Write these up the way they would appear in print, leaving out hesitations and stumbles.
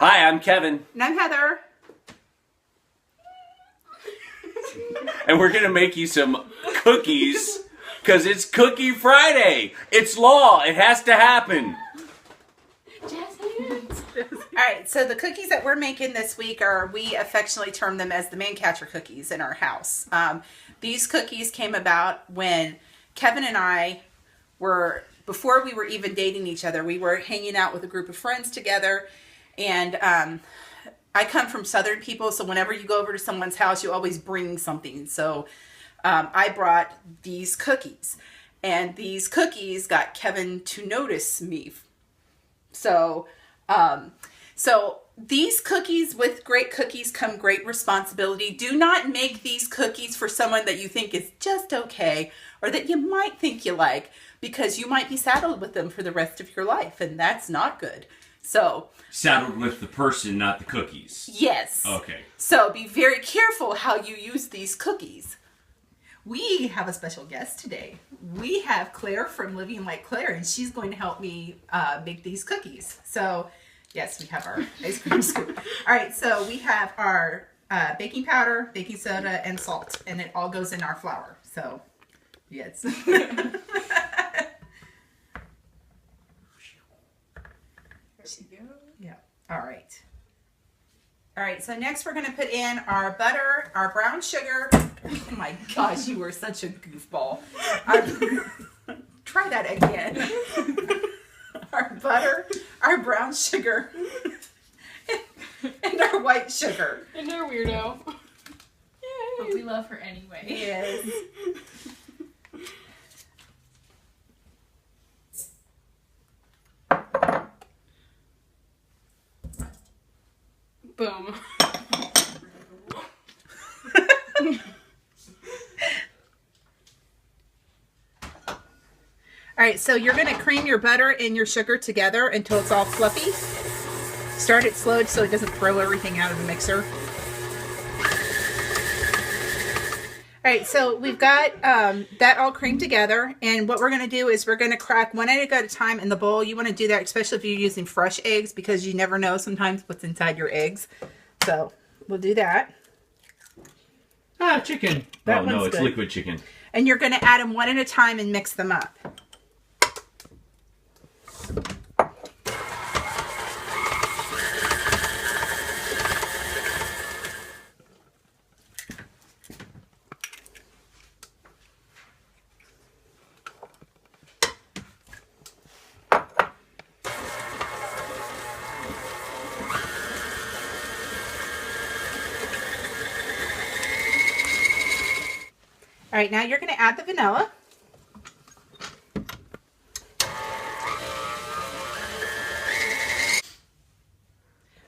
Hi, I'm Kevin. And I'm Heather. And we're going to make you some cookies because it's Cookie Friday. It's law. It has to happen. Alright, so the cookies that we're making this week are, we affectionately term them as the man catcher cookies in our house. These cookies came about when Kevin and I were, before we were even dating each other, we were hanging out with a group of friends together. And I come from Southern people, so whenever you go over to someone's house, you always bring something. So I brought these cookies. And these cookies got Kevin to notice me. So these cookies, with great cookies come great responsibility. Do not make these cookies for someone that you think is just okay or that you might think you like, because you might be saddled with them for the rest of your life, and that's not good. So saddled with the person, not the cookies. Yes. Okay. So be very careful how you use these cookies. We have a special guest today. We have Claire from Living Like Claire, and she's going to help me make these cookies. So, yes, we have our ice cream scoop. All right, so we have our baking powder, baking soda, and salt, and it all goes in our flour. So, yes. Yeah. All right. All right, so next we're going to put in our butter, our brown sugar. Oh my gosh, you were such a goofball. Try that again. Our butter, our brown sugar, and our white sugar. And our weirdo. But we love her anyway. Yes. Boom. All right, so you're going to cream your butter and your sugar together until it's all fluffy. Start it slow so it doesn't throw everything out of the mixer. All right, so we've got that all creamed together, and what we're going to do is we're going to crack one egg at a time in the bowl. You want to do that especially if you're using fresh eggs, because you never know sometimes what's inside your eggs. So we'll do that. Ah, chicken. That no, one's it's good. liquid chicken. And you're going to add them one at a time and mix them up. All right, now you're going to add the vanilla.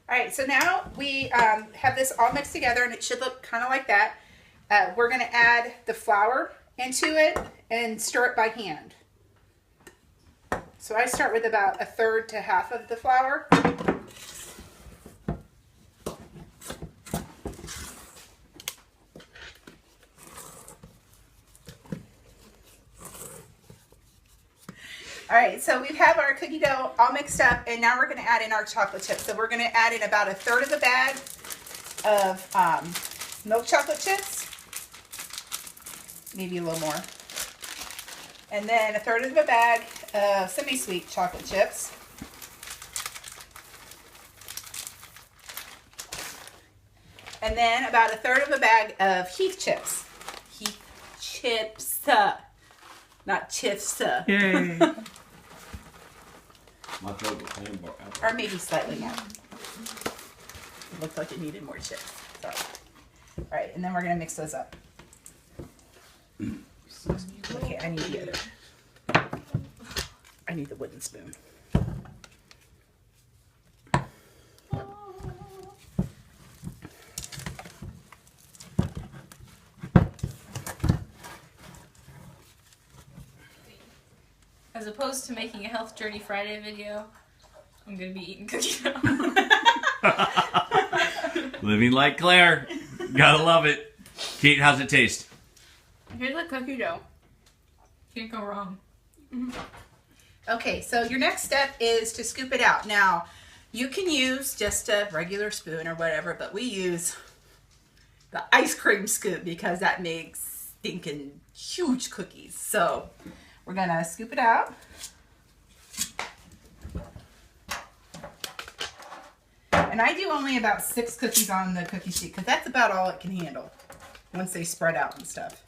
All right, so now we have this all mixed together, and it should look kind of like that. We're going to add the flour into it and stir it by hand. So I start with about 1/3 to 1/2 of the flour. All right, so we have our cookie dough all mixed up, and now we're going to add in our chocolate chips. So we're going to add in about 1/3 of a bag of milk chocolate chips, maybe a little more, and then 1/3 of a bag of semi-sweet chocolate chips, and then about 1/3 of a bag of heath chips. Heath chips, not chips. Yay. Or maybe slightly more. It looked like it needed more chips. So, all right, and then we're gonna mix those up. Okay, I need the other. I need the wooden spoon. As opposed to making a Health Journey Friday video, I'm gonna be eating cookie dough. Living like Claire. Gotta love it. Kate, how's it taste? Here's the cookie dough. Can't go wrong. Okay, so your next step is to scoop it out. Now, You can use just a regular spoon or whatever, but we use the ice cream scoop because that makes stinking huge cookies. So we're gonna scoop it out. And I do only about 6 cookies on the cookie sheet because that's about all it can handle once they spread out and stuff.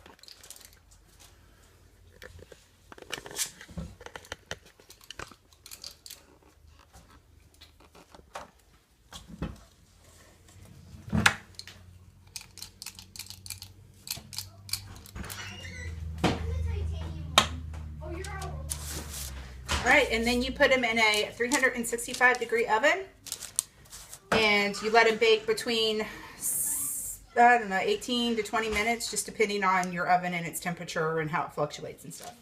Right, and then you put them in a 365-degree oven, and you let them bake between, I don't know, 18 to 20 minutes, just depending on your oven and its temperature and how it fluctuates and stuff.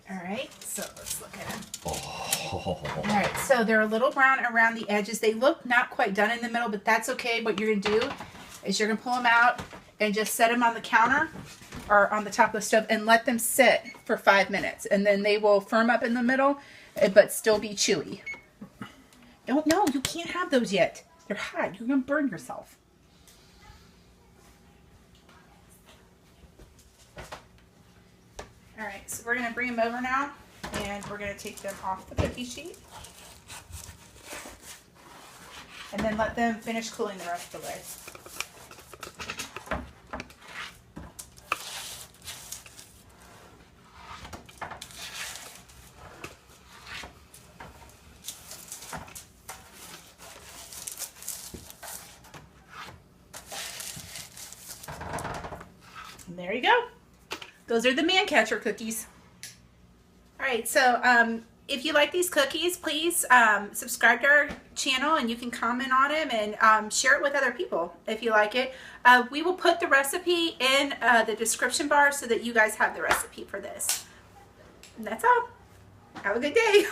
All right, so let's look at them. All right, so they're a little brown around the edges. They look not quite done in the middle, but that's okay. What you're gonna do is you're gonna pull them out and just set them on the counter or on the top of the stove and let them sit for 5 minutes, and then they will firm up in the middle but still be chewy. Don't, no, you can't have those yet. They're hot. You're gonna burn yourself. All right, so we're gonna bring them over now, and we're gonna take them off the cookie sheet and then let them finish cooling the rest of the way. And there you go. Those are the man catcher cookies. All right, so if you like these cookies, please subscribe to our channel, and you can comment on them and share it with other people if you like it. We will put the recipe in the description bar so that you guys have the recipe for this. And that's all. Have a good day.